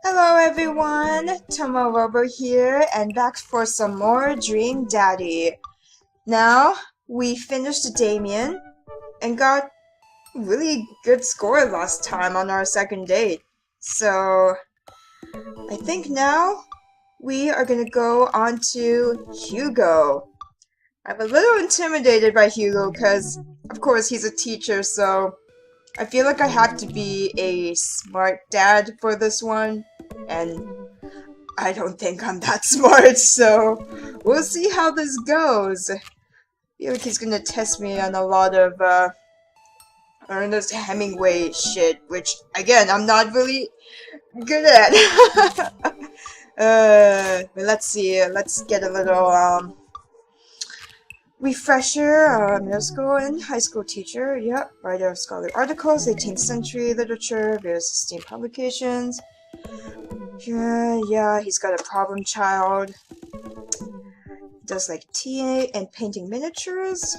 Hello everyone, Tomo here and back for some more Dream Daddy. Now, we finished Damien and got really good score last time on our second date. So, I think now we are gonna go on to Hugo. I'm a little intimidated by Hugo because, of course, he's a teacher, so I feel like I have to be a smart dad for this one. And I don't think I'm that smart, so we'll see how this goes. I feel like he's gonna test me on a lot of, Ernest Hemingway shit, which, again, I'm not really good at. But let's see, let's get a little, refresher. Middle school and high school teacher, yep, writer of scholarly articles, 18th century literature, various esteemed publications. Yeah, he's got a problem child. Does like tea and painting miniatures.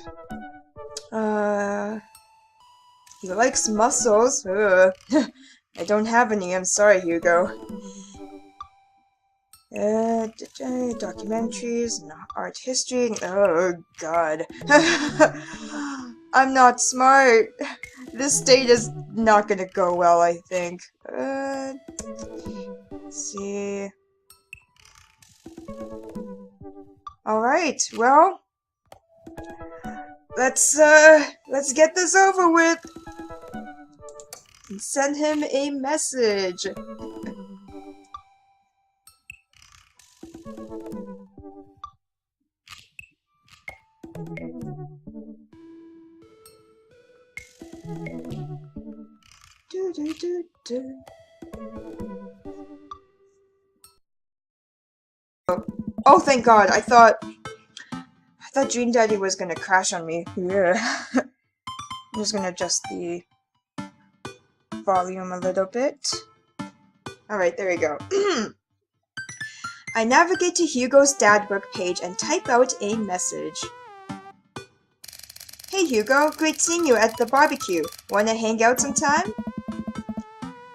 He likes muscles. I don't have any, I'm sorry, Hugo. Documentaries, art history. Oh, God. I'm not smart. This date is not gonna go well, I think. Let's see. Alright, well, let's get this over with and send him a message. Oh, thank God! I thought Dream Daddy was gonna crash on me. Yeah. I'm just gonna adjust the volume a little bit. Alright, there we go. I navigate to Hugo's dad book page and type out a message. Hey Hugo, great seeing you at the barbecue. Wanna hang out sometime?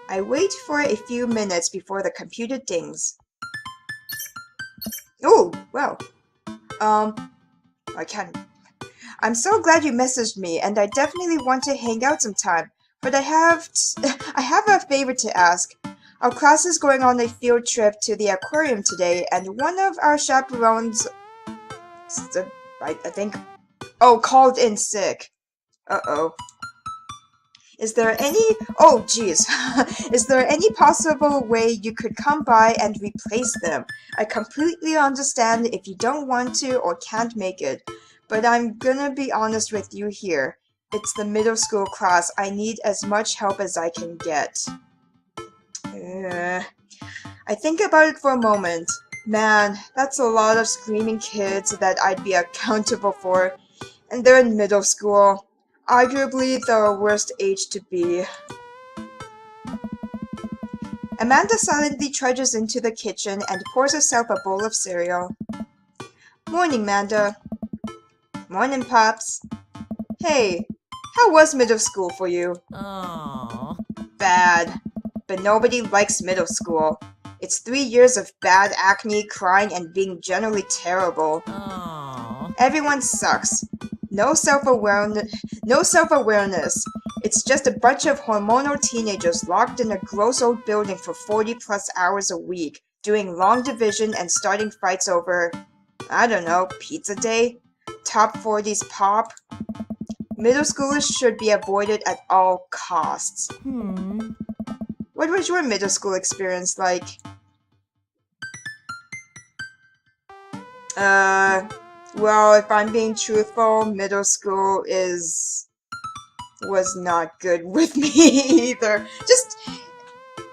I wait for a few minutes before the computer dings. Oh, well. I can't. I'm so glad you messaged me, and I definitely want to hang out sometime. But I have a favor to ask. Our class is going on a field trip to the aquarium today, and one of our chaperones, I think, called in sick. Uh-oh. Is there any possible way you could come by and replace them? I completely understand if you don't want to or can't make it, but I'm gonna be honest with you here. It's the middle school class. I need as much help as I can get. I think about it for a moment. Man, that's a lot of screaming kids that I'd be accountable for, and they're in middle school. Arguably the worst age to be. Amanda silently trudges into the kitchen and pours herself a bowl of cereal. Morning, Amanda. Morning, Pops. Hey, how was middle school for you? Aww. Bad. But nobody likes middle school. It's 3 years of bad acne, crying, and being generally terrible. Aww. Everyone sucks. No self-awareness. It's just a bunch of hormonal teenagers locked in a gross old building for 40+ hours a week, doing long division and starting fights over, I don't know, pizza day? Top 40s pop? Middle schoolers should be avoided at all costs. What was your middle school experience like? Well, if I'm being truthful, middle school was not good with me either. Just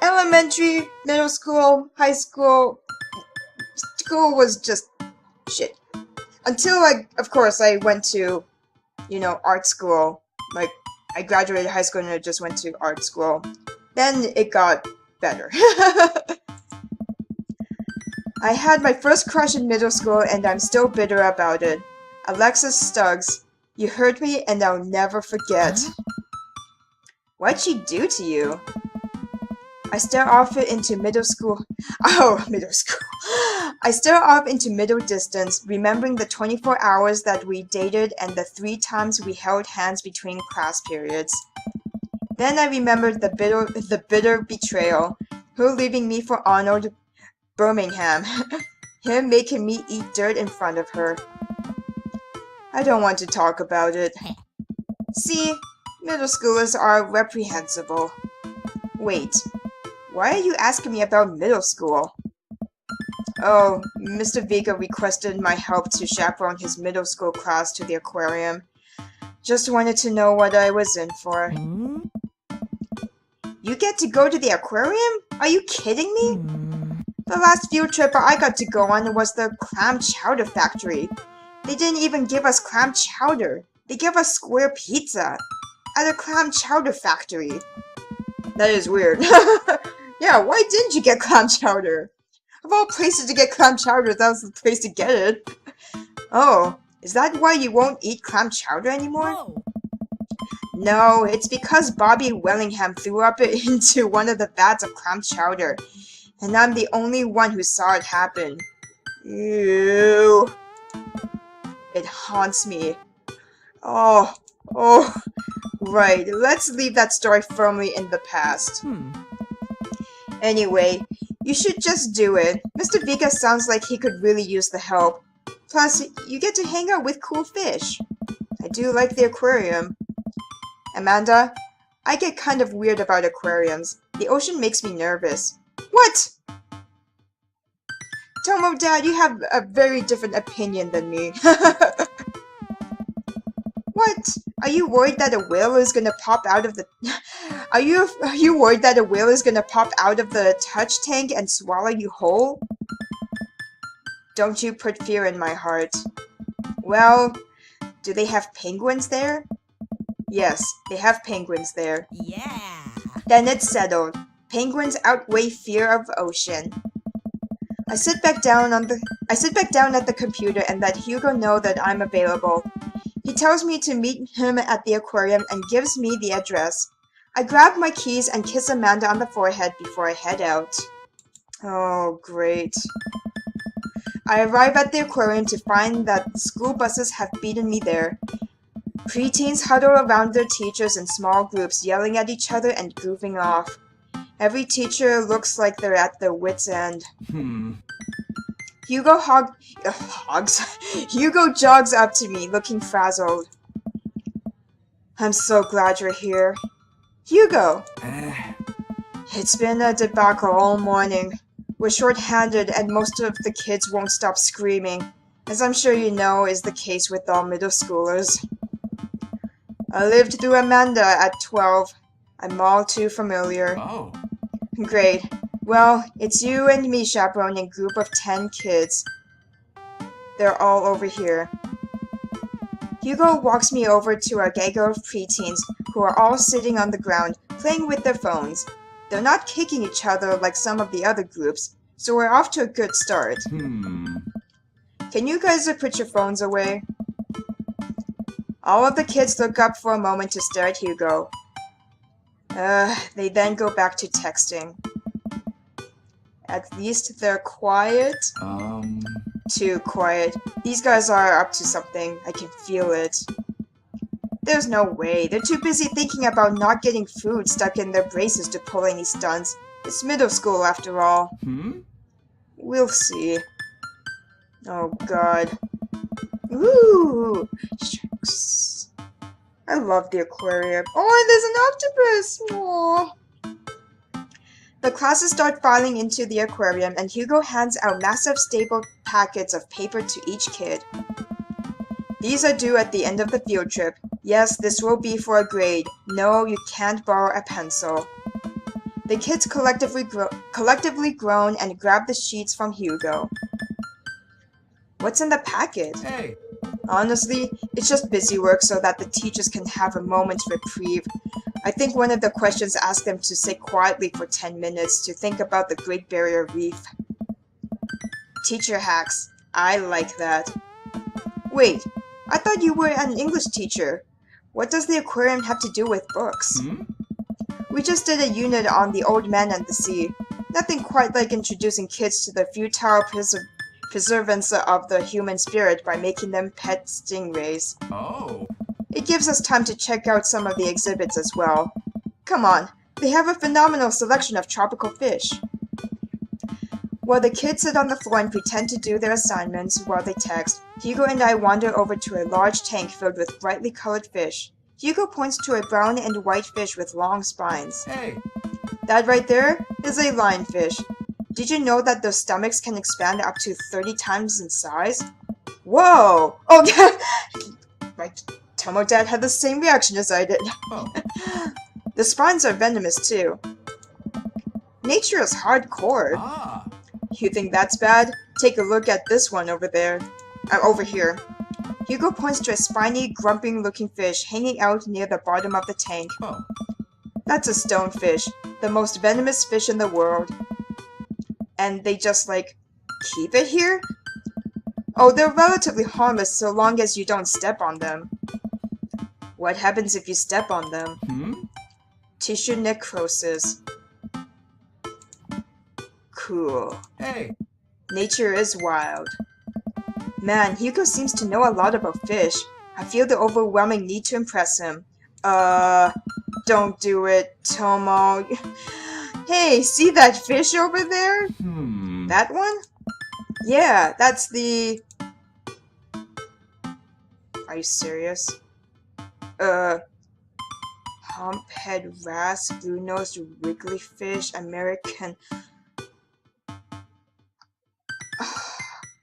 elementary, middle school, high school, school was just shit. Until of course, I went to, art school. Like, I graduated high school and I just went to art school. Then it got better. I had my first crush in middle school and I'm still bitter about it. Alexis Stuggs, you hurt me and I'll never forget. What'd she do to you? I stare off into middle school. Oh, middle school. I stare off into middle distance, remembering the 24 hours that we dated and the 3 times we held hands between class periods. Then I remembered the bitter betrayal, her leaving me for Arnold Birmingham, him making me eat dirt in front of her. I don't want to talk about it. See, middle schoolers are reprehensible. Wait, why are you asking me about middle school? Oh, Mr. Vega requested my help to chaperone his middle school class to the aquarium. Just wanted to know what I was in for. You get to go to the aquarium? Are you kidding me? The last field trip I got to go on was the clam chowder factory. They didn't even give us clam chowder. They gave us square pizza at a clam chowder factory. That is weird. Yeah, why didn't you get clam chowder? Of all places to get clam chowder, that was the place to get it. Oh, is that why you won't eat clam chowder anymore? Whoa. No, it's because Bobby Wellingham threw up into one of the vats of clam chowder, and I'm the only one who saw it happen. Ew. It haunts me. Oh, right, let's leave that story firmly in the past. Anyway, you should just do it. Mr. Vega sounds like he could really use the help. Plus, you get to hang out with cool fish. I do like the aquarium. Amanda, I get kind of weird about aquariums. The ocean makes me nervous. What? Tomo, Dad, you have a very different opinion than me. What? Are you worried that a whale is gonna pop out of the... Are you worried that a whale is gonna pop out of the touch tank and swallow you whole? Don't you put fear in my heart. Well, do they have penguins there? Yes, they have penguins there. Yeah. Then it's settled. Penguins outweigh fear of ocean. I sit back down at the computer and let Hugo know that I'm available. He tells me to meet him at the aquarium and gives me the address. I grab my keys and kiss Amanda on the forehead before I head out. Oh, great. I arrive at the aquarium to find that school buses have beaten me there. Preteens huddle around their teachers in small groups, yelling at each other and goofing off. Every teacher looks like they're at their wits' end. Hugo jogs up to me, looking frazzled. I'm so glad you're here. Hugo! It's been a debacle all morning. We're short-handed and most of the kids won't stop screaming, as I'm sure you know is the case with all middle schoolers. I lived through Amanda at 12. I'm all too familiar. Oh. Great. Well, it's you and me chaperoning a group of 10 kids. They're all over here. Hugo walks me over to a gaggle of preteens who are all sitting on the ground, playing with their phones. They're not kicking each other like some of the other groups, so we're off to a good start. Can you guys put your phones away? All of the kids look up for a moment to stare at Hugo. They then go back to texting. At least they're quiet. Too quiet. These guys are up to something. I can feel it. There's no way. They're too busy thinking about not getting food stuck in their braces to pull any stunts. It's middle school after all. We'll see. Oh god. Ooh! Shucks. I love the aquarium. Oh, and there's an octopus! Aww. The classes start filing into the aquarium, and Hugo hands out massive stapled packets of paper to each kid. These are due at the end of the field trip. Yes, this will be for a grade. No, you can't borrow a pencil. The kids collectively groan and grab the sheets from Hugo. What's in the packet? Hey. Honestly, it's just busy work so that the teachers can have a moment's reprieve. I think one of the questions asked them to sit quietly for 10 minutes to think about the Great Barrier Reef. Teacher hacks. I like that. Wait, I thought you were an English teacher. What does the aquarium have to do with books? We just did a unit on the old man and the sea. Nothing quite like introducing kids to the futile preservance of the human spirit by making them pet stingrays. Oh. It gives us time to check out some of the exhibits as well. Come on, they have a phenomenal selection of tropical fish. While the kids sit on the floor and pretend to do their assignments while they text, Hugo and I wander over to a large tank filled with brightly colored fish. Hugo points to a brown and white fish with long spines. Hey. That right there is a lionfish. Did you know that their stomachs can expand up to 30 times in size? Whoa! Oh, yeah! My Tomo dad had the same reaction as I did. Oh. The spines are venomous too. Nature is hardcore. Ah. You think that's bad? Take a look at this one over there. Over here. Hugo points to a spiny, grumpy-looking fish hanging out near the bottom of the tank. Oh. That's a stonefish, the most venomous fish in the world. And they just, like, keep it here? Oh, they're relatively harmless so long as you don't step on them. What happens if you step on them? Tissue necrosis. Cool. Hey. Nature is wild. Man, Hugo seems to know a lot about fish. I feel the overwhelming need to impress him. Don't do it, Tomo. Hey, see that fish over there? That one? Yeah, that's the... Are you serious? Humphead wrasse, blue-nosed wigglyfish, American...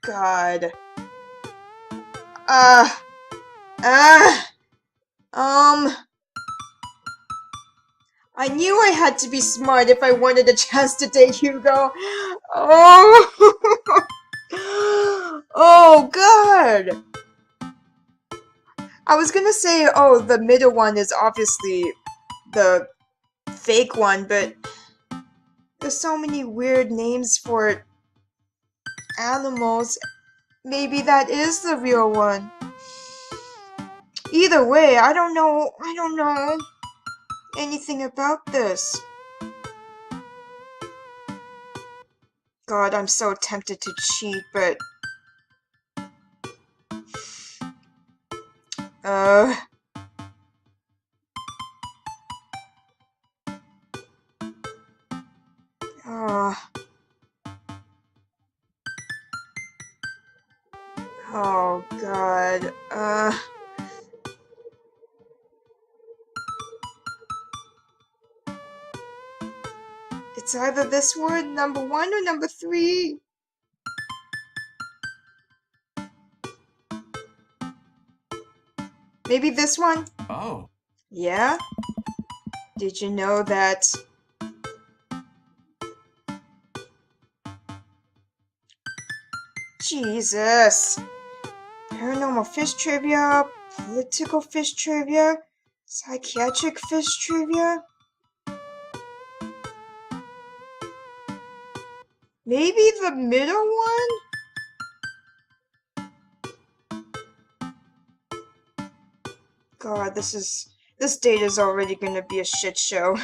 God. I knew I had to be smart if I wanted a chance to date Hugo. Oh. Oh, God. I was gonna say, oh, the middle one is obviously the fake one, but there's so many weird names for animals. Maybe that is the real one. Either way, I don't know anything about this. God, I'm so tempted to cheat, but... Oh, God. It's either this word, number 1, or number 3. Maybe this one? Oh. Yeah? Did you know that... Jesus! Paranormal fish trivia, political fish trivia, psychiatric fish trivia? Maybe the middle one? God, this date is already gonna be a shit show.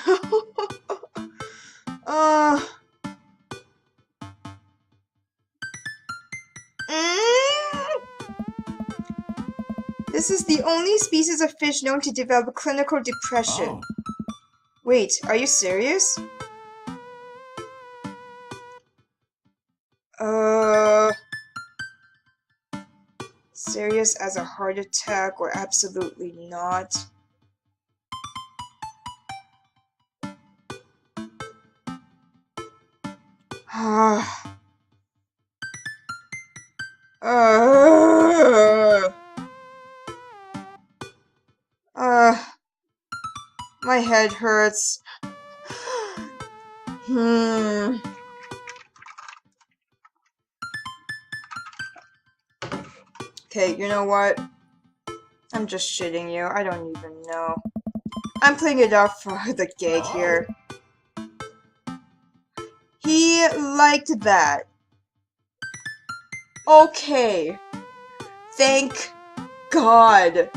This is the only species of fish known to develop clinical depression. Oh. Wait, are you serious? Serious as a heart attack or absolutely not? My head hurts. Okay, you know what? I'm just shitting you. I don't even know. I'm playing it off for the gag here. He liked that. Okay. Thank God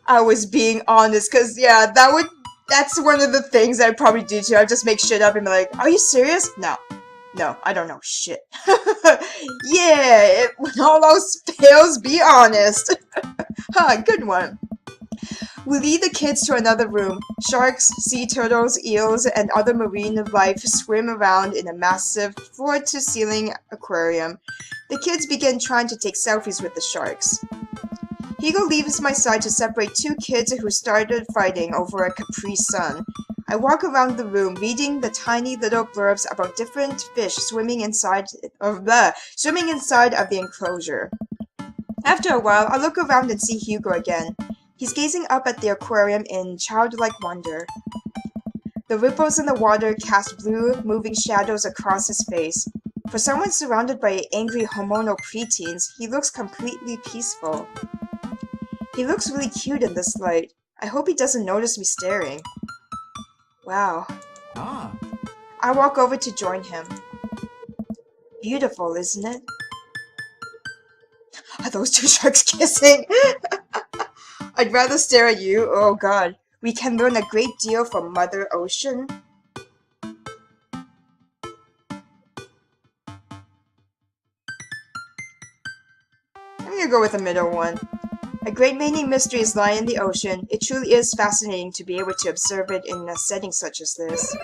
I was being honest, because, yeah, that would That's one of the things that I probably do too. I just make shit up and be like, are you serious? No. No, I don't know shit. Yeah, when all else fails, be honest. Huh, good one. We lead the kids to another room. Sharks, sea turtles, eels, and other marine life swim around in a massive floor-to-ceiling aquarium. The kids begin trying to take selfies with the sharks. Hugo leaves my side to separate two kids who started fighting over a Capri Sun. I walk around the room, reading the tiny little blurbs about different fish swimming inside of the enclosure. After a while, I look around and see Hugo again. He's gazing up at the aquarium in childlike wonder. The ripples in the water cast blue, moving shadows across his face. For someone surrounded by angry hormonal preteens, he looks completely peaceful. He looks really cute in this light. I hope he doesn't notice me staring. Wow. I walk over to join him. Beautiful, isn't it? Are those two sharks kissing? I'd rather stare at you. Oh god. We can learn a great deal from Mother Ocean. I'm gonna go with the middle one. A great many mysteries lie in the ocean. It truly is fascinating to be able to observe it in a setting such as this.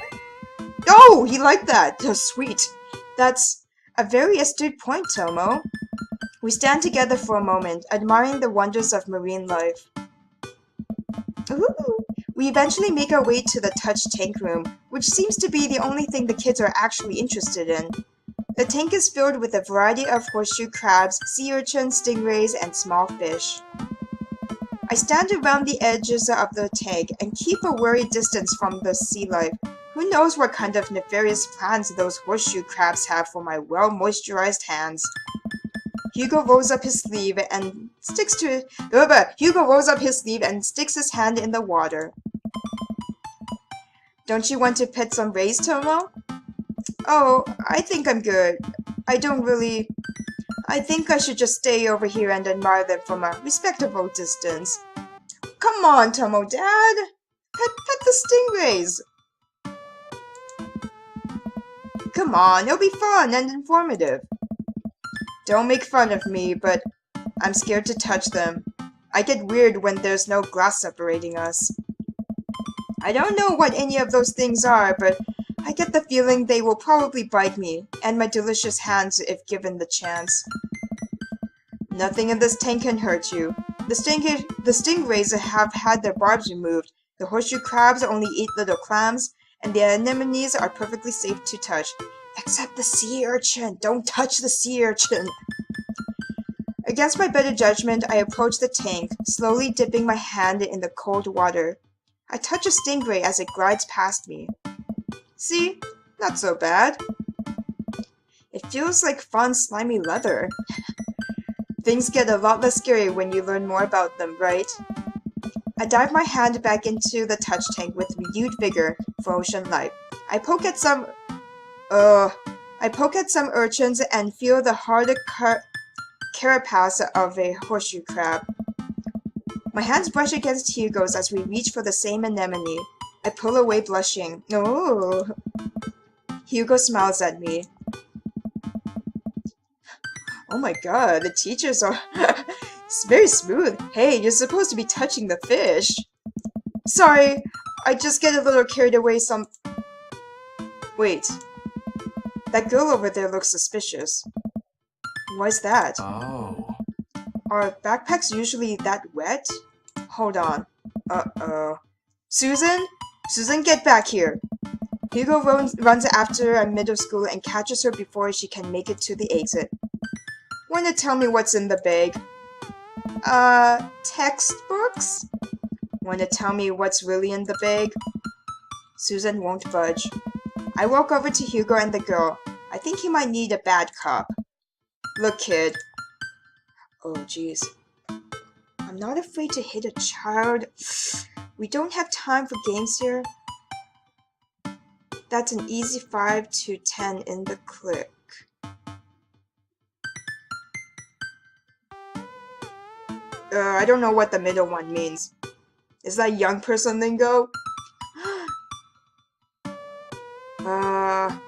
Oh, he liked that! Oh, sweet. That's a very astute point, Tomo. We stand together for a moment, admiring the wonders of marine life. Ooh. We eventually make our way to the touch tank room, which seems to be the only thing the kids are actually interested in. The tank is filled with a variety of horseshoe crabs, sea urchins, stingrays, and small fish. I stand around the edges of the tank and keep a wary distance from the sea life. Who knows what kind of nefarious plans those horseshoe crabs have for my well-moisturized hands. Hugo rolls up his sleeve and sticks his hand in the water. Don't you want to pet some rays, Tomo? Oh, I think I'm good. I think I should just stay over here and admire them from a respectable distance. Come on, Tomo Dad! Pet the stingrays! Come on, it'll be fun and informative. Don't make fun of me, but I'm scared to touch them. I get weird when there's no glass separating us. I don't know what any of those things are, but I get the feeling they will probably bite me, and my delicious hands if given the chance. Nothing in this tank can hurt you. The stingrays have had their barbs removed, the horseshoe crabs only eat little clams, and the anemones are perfectly safe to touch. Except the sea urchin! Don't touch the sea urchin! Against my better judgment, I approach the tank, slowly dipping my hand in the cold water. I touch a stingray as it glides past me. See? Not so bad. It feels like fun, slimy leather. Things get a lot less scary when you learn more about them, right? I dive my hand back into the touch tank with renewed vigor for ocean life. I poke at some urchins and feel the hard carapace of a horseshoe crab. My hands brush against Hugo's as we reach for the same anemone. I pull away blushing. Oh. Hugo smiles at me. Oh my god, the teachers are it's very smooth. Hey, you're supposed to be touching the fish. Sorry, I just get a little carried away Wait. That girl over there looks suspicious. Why's that? Oh. Are backpacks usually that wet? Hold on. Uh-oh. Susan? Susan, get back here! Hugo runs after a middle school and catches her before she can make it to the exit. Wanna tell me what's in the bag? Textbooks? Wanna tell me what's really in the bag? Susan won't budge. I walk over to Hugo and the girl. I think he might need a bad cop. Look, kid. Oh, jeez. I'm not afraid to hit a child. We don't have time for games here. That's an easy 5 to 10 in the click. I don't know what the middle one means. Is that young person lingo? I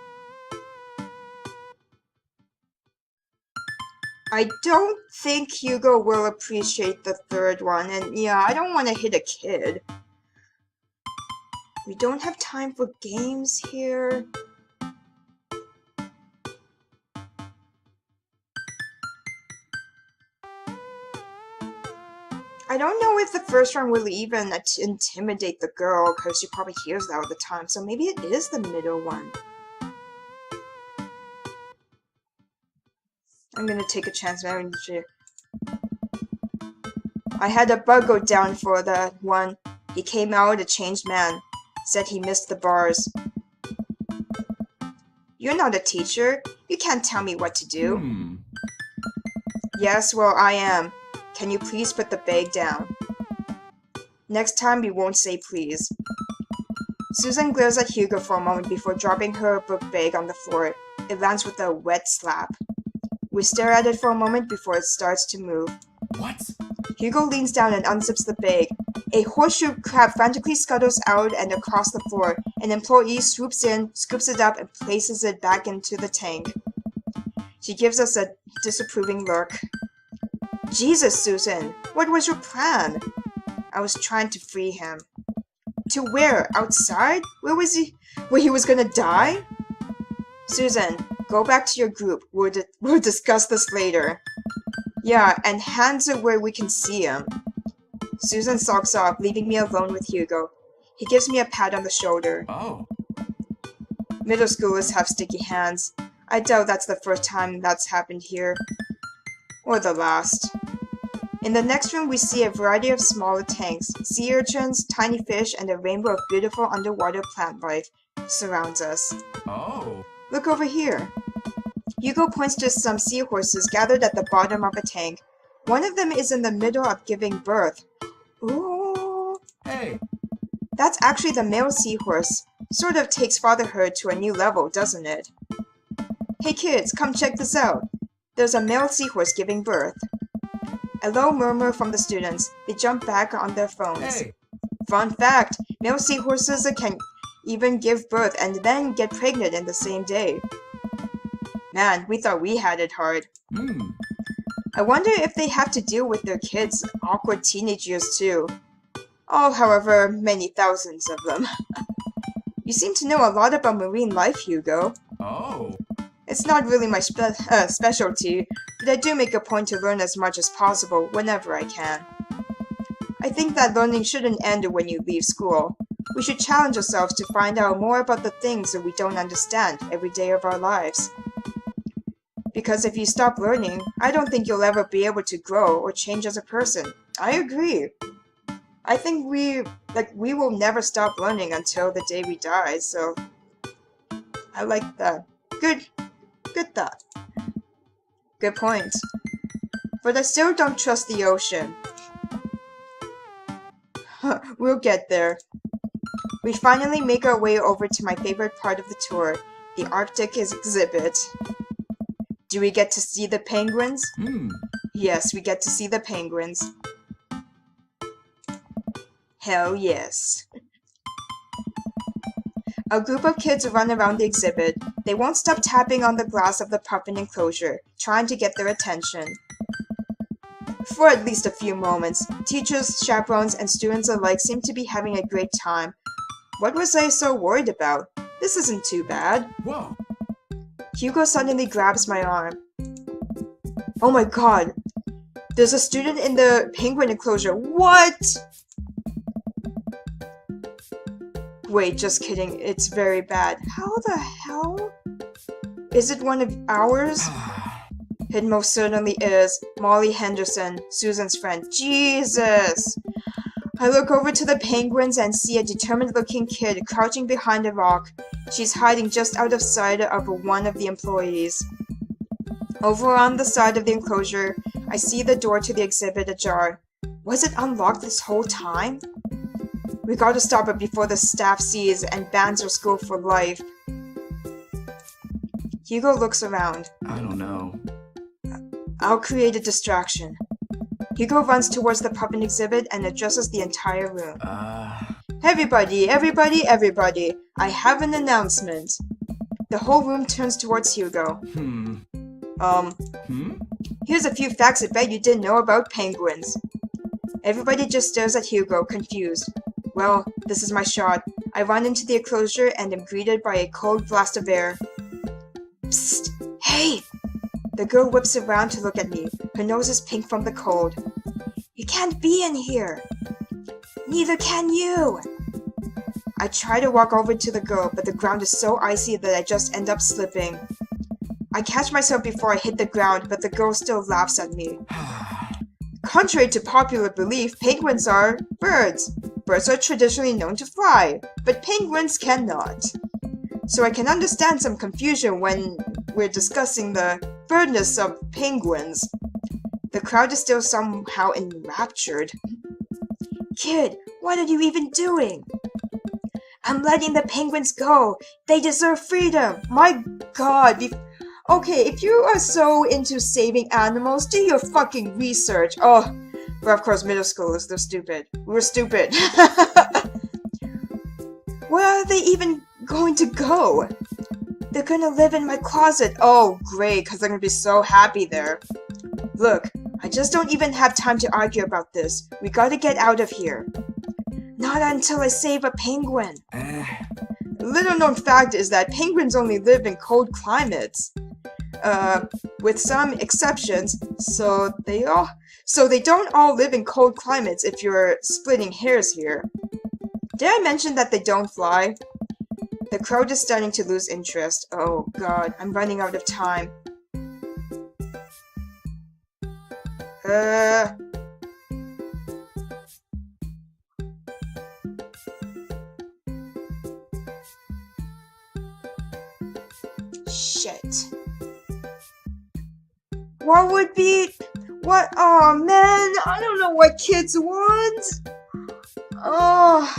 don't think Hugo will appreciate the third one, and yeah, I don't want to hit a kid. We don't have time for games here. I don't know if the first one will even intimidate the girl, because she probably hears that all the time, so maybe it is the middle one. I'm gonna take a chance. I had a bug go down for that one. He came out a changed man. Said he missed the bars. You're not a teacher. You can't tell me what to do. Yes, well, I am. Can you please put the bag down? Next time we won't say please. Susan glares at Hugo for a moment before dropping her book bag on the floor. It lands with a wet slap. We stare at it for a moment before it starts to move. What? Hugo leans down and unzips the bag. A horseshoe crab frantically scuttles out and across the floor. An employee swoops in, scoops it up, and places it back into the tank. She gives us a disapproving look. Jesus, Susan, what was your plan? I was trying to free him. To where? Outside? Where was he? Where he was gonna die? Susan, go back to your group. We'll discuss this later. Yeah, and hands it where we can see him. Susan sulks off, leaving me alone with Hugo. He gives me a pat on the shoulder. Oh. Middle schoolers have sticky hands. I doubt that's the first time that's happened here. Or the last. In the next room, we see a variety of smaller tanks. Sea urchins, tiny fish, and a rainbow of beautiful underwater plant life surrounds us. Oh. Look over here. Hugo points to some seahorses gathered at the bottom of a tank. One of them is in the middle of giving birth. Ooh. Hey. That's actually the male seahorse. Sort of takes fatherhood to a new level, doesn't it? Hey kids, come check this out. There's a male seahorse giving birth. A low murmur from the students. They jump back on their phones. Hey. Fun fact, male seahorses can even give birth and then get pregnant in the same day. Man, we thought we had it hard. I wonder if they have to deal with their kids' awkward teenage years too. Oh, however, many thousands of them. You seem to know a lot about marine life, Hugo. Oh. It's not really my specialty, but I do make a point to learn as much as possible whenever I can. I think that learning shouldn't end when you leave school. We should challenge ourselves to find out more about the things that we don't understand every day of our lives. Because if you stop learning, I don't think you'll ever be able to grow or change as a person. I agree. I think we will never stop learning until the day we die, so I like that. Good thought. Good point. But I still don't trust the ocean. We'll get there. We finally make our way over to my favorite part of the tour, the Arctic exhibit. Do we get to see the penguins? Yes, we get to see the penguins. Hell yes. A group of kids run around the exhibit. They won't stop tapping on the glass of the puffin enclosure, trying to get their attention. For at least a few moments, teachers, chaperones, and students alike seem to be having a great time. What was I so worried about? This isn't too bad. Whoa. Hugo suddenly grabs my arm. Oh my god! There's a student in the penguin enclosure. What?! Wait, just kidding. It's very bad. How the hell? Is it one of ours? It most certainly is. Molly Henderson, Susan's friend. Jesus! I look over to the penguins and see a determined-looking kid crouching behind a rock. She's hiding just out of sight of one of the employees. Over on the side of the enclosure, I see the door to the exhibit ajar. Was it unlocked this whole time? We gotta stop it before the staff sees and bans our school for life. Hugo looks around. I don't know. I'll create a distraction. Hugo runs towards the puppet exhibit and addresses the entire room. Everybody, everybody, everybody, I have an announcement. The whole room turns towards Hugo. Here's a few facts I bet you didn't know about penguins. Everybody just stares at Hugo, confused. Well, this is my shot. I run into the enclosure and am greeted by a cold blast of air. Psst! Hey! The girl whips around to look at me. Her nose is pink from the cold. You can't be in here! Neither can you! I try to walk over to the girl, but the ground is so icy that I just end up slipping. I catch myself before I hit the ground, but the girl still laughs at me. Contrary to popular belief, penguins are birds. Birds are traditionally known to fly, but penguins cannot. So I can understand some confusion when we're discussing the birdness of penguins. The crowd is still somehow enraptured. Kid, what are you even doing? I'm letting the penguins go. They deserve freedom. My god. Okay, if you are so into saving animals, do your fucking research. Oh, but of course, middle schoolers, they're stupid. We're stupid. Where are they even going to go? They're gonna live in my closet. Oh, great, because they're gonna be so happy there. Look, I just don't even have time to argue about this. We gotta get out of here. Not until I save a penguin. Little known fact is that penguins only live in cold climates. With some exceptions, so they don't all live in cold climates if you're splitting hairs here. Did I mention that they don't fly? The crowd is starting to lose interest. Oh god, I'm running out of time. Shit. What would be... What? Oh man, I don't know what kids want. Oh.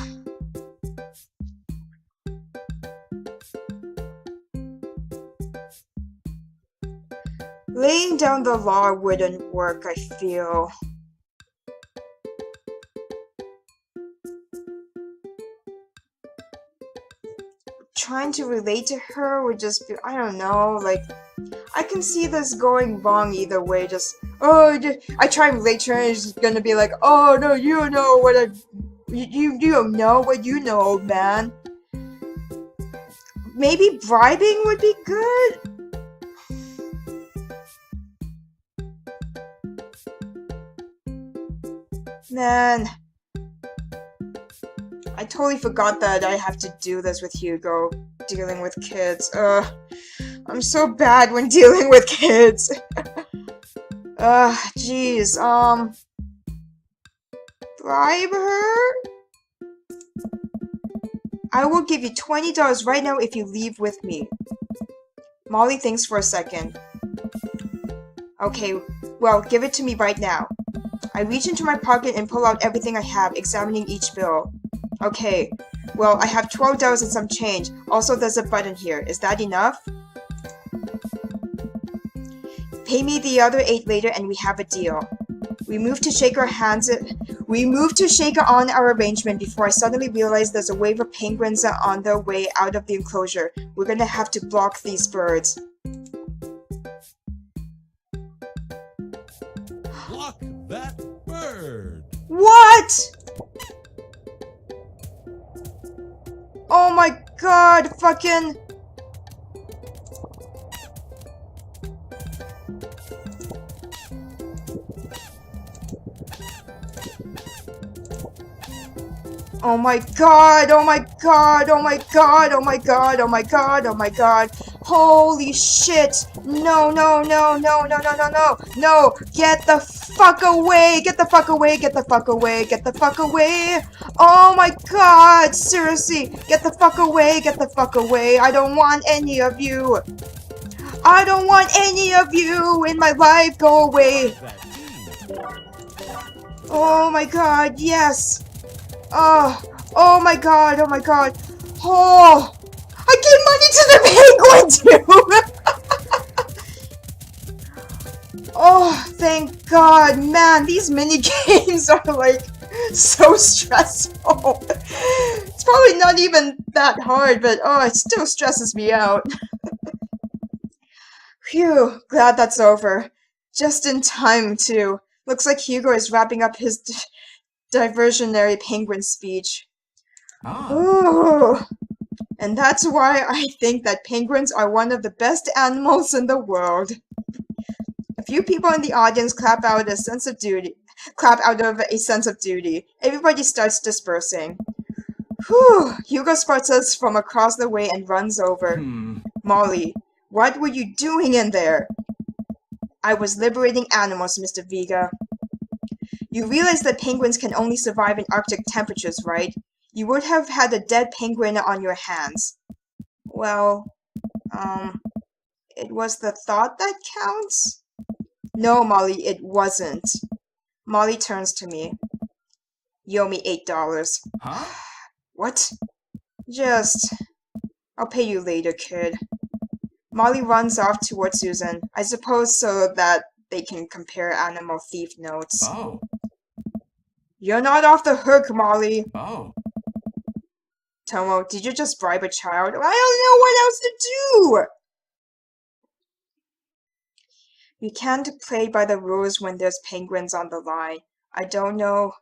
Laying down the law wouldn't work, I feel. Trying to relate to her would just be, I don't know, like, I can see this going wrong either way, I try and relate to her and it's gonna be like, oh no, you know what you don't know what you know, old man. Maybe bribing would be good? Man, I totally forgot that I have to do this with Hugo, dealing with kids. I'm so bad when dealing with kids. Jeez, bribe her? I will give you $20 right now if you leave with me. Molly thinks for a second. Okay, well, give it to me right now. I reach into my pocket and pull out everything I have, examining each bill. Okay, well, I have $12 and some change. Also, there's a button here. Is that enough? Pay me the other 8 later and we have a deal. We move to shake on our arrangement before I suddenly realize there's a wave of penguins on their way out of the enclosure. We're gonna have to block these birds. Block that bird! What? Oh my god, fucking... Oh my god, oh my god, oh my god, oh my god, oh my god, oh my god. Holy shit. No, no, no, no, no, no, no, no. No, get the fuck away, get the fuck away, get the fuck away, get the fuck away. Oh my god, seriously, get the fuck away, get the fuck away. I don't want any of you. I don't want any of you in my life. Go away. Oh my god, yes. Oh my god, oh my god. Oh, I gave money to the penguin too. Oh, thank god, man, these mini games are like, So stressful. It's probably not even that hard, but oh, it still stresses me out. Phew, glad that's over. Just in time, too. Looks like Hugo is wrapping up his diversionary penguin speech. Ah. Ooh. And that's why I think that penguins are one of the best animals in the world. A few people in the audience clap out of a sense of duty. Everybody starts dispersing. Whew! Hugo spots us from across the way and runs over. Molly, what were you doing in there? I was liberating animals, Mr. Vega. You realize that penguins can only survive in Arctic temperatures, right? You would have had a dead penguin on your hands. Well, it was the thought that counts? No, Molly, it wasn't. Molly turns to me. You owe me $8. Huh? What? I'll pay you later, kid. Molly runs off towards Susan, I suppose so that they can compare animal thief notes. Oh. You're not off the hook, Molly. Oh. Tomo, did you just bribe a child? I don't know what else to do! You can't play by the rules when there's penguins on the line. I don't know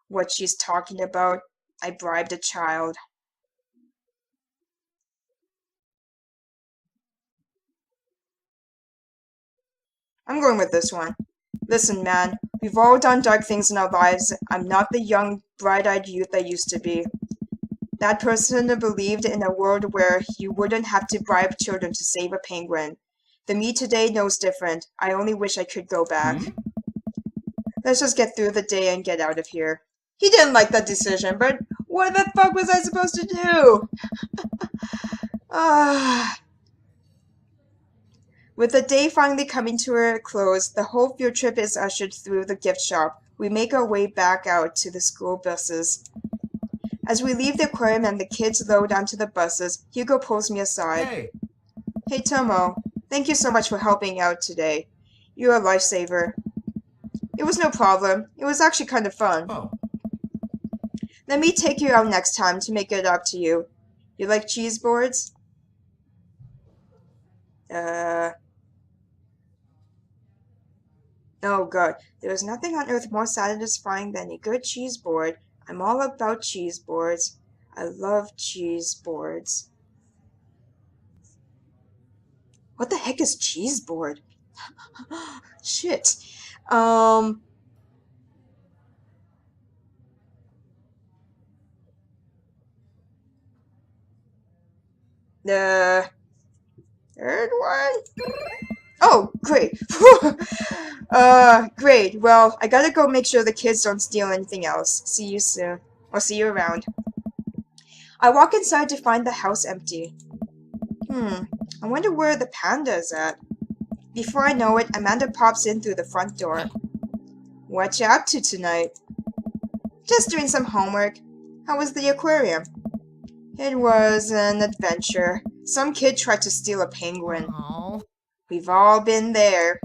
what she's talking about. I bribed a child. I'm going with this one. Listen, man, we've all done dark things in our lives. I'm not the young, bright-eyed youth I used to be. That person believed in a world where you wouldn't have to bribe children to save a penguin. The me today knows different. I only wish I could go back. Let's just get through the day and get out of here. He didn't like that decision, but what the fuck was I supposed to do? With the day finally coming to a close, the whole field trip is ushered through the gift shop. We make our way back out to the school buses. As we leave the aquarium and the kids load onto the buses, Hugo pulls me aside. Hey Tomo, thank you so much for helping out today. You're a lifesaver. It was no problem. It was actually kind of fun. Oh. Let me take you out next time to make it up to you. You like cheese boards? Oh god, there is nothing on earth more satisfying than a good cheese board. I'm all about cheese boards. I love cheese boards. What the heck is cheese board? Shit. The third one? Oh, great. Great. Well, I gotta go make sure the kids don't steal anything else. See you soon. Or see you around. I walk inside to find the house empty. I wonder where the panda is at. Before I know it, Amanda pops in through the front door. What you up to tonight? Just doing some homework. How was the aquarium? It was an adventure. Some kid tried to steal a penguin. Aww. We've all been there.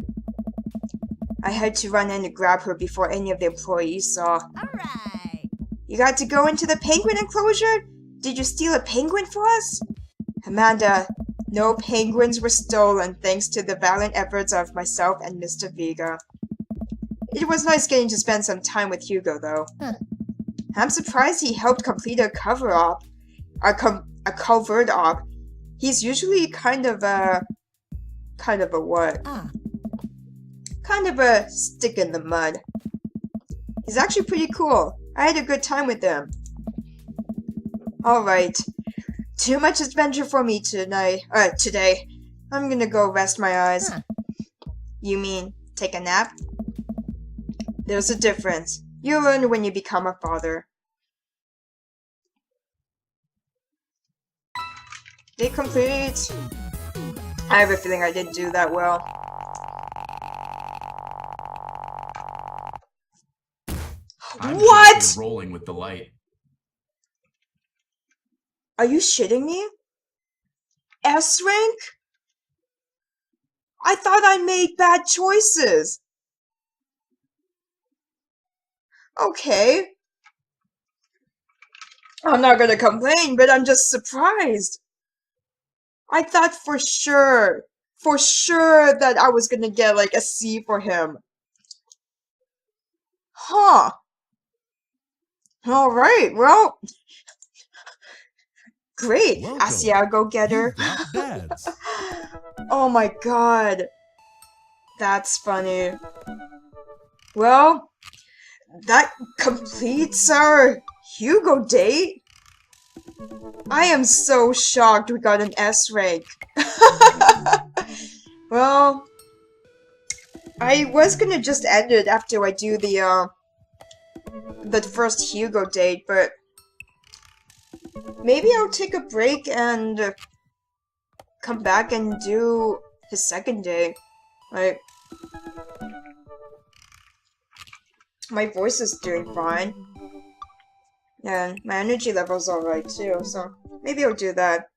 I had to run in to grab her before any of the employees saw. Alright. You got to go into the penguin enclosure? Did you steal a penguin for us? Amanda, no penguins were stolen thanks to the valiant efforts of myself and Mr. Vega. It was nice getting to spend some time with Hugo, though. Huh. I'm surprised he helped complete a cover-op. A covert op. He's usually kind of a what? Kind of a stick in the mud. He's actually pretty cool. I had a good time with him. Alright. Too much adventure for me today. I'm gonna go rest my eyes. Huh. You mean, take a nap? There's a difference. You learn when you become a father. Day complete. I have a feeling I didn't do that well. What? Rolling with delight. Are you shitting me? S rank? I thought I made bad choices. Okay, I'm not gonna complain, but I'm just surprised. I thought for sure that I was gonna get like a C for him. Huh. Alright, well, great. Welcome. Asiago getter. You got dads. Oh my god. That's funny. Well, that completes our Hugo date. I am so shocked we got an S rank. Well, I was gonna just end it after I do the first Hugo date, but maybe I'll take a break and come back and do his second day. Like, my voice is doing fine. And my energy level's alright too, so maybe I'll do that.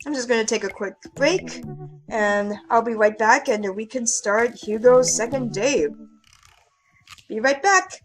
I'm just gonna take a quick break, and I'll be right back and we can start Hugo's second day. Be right back!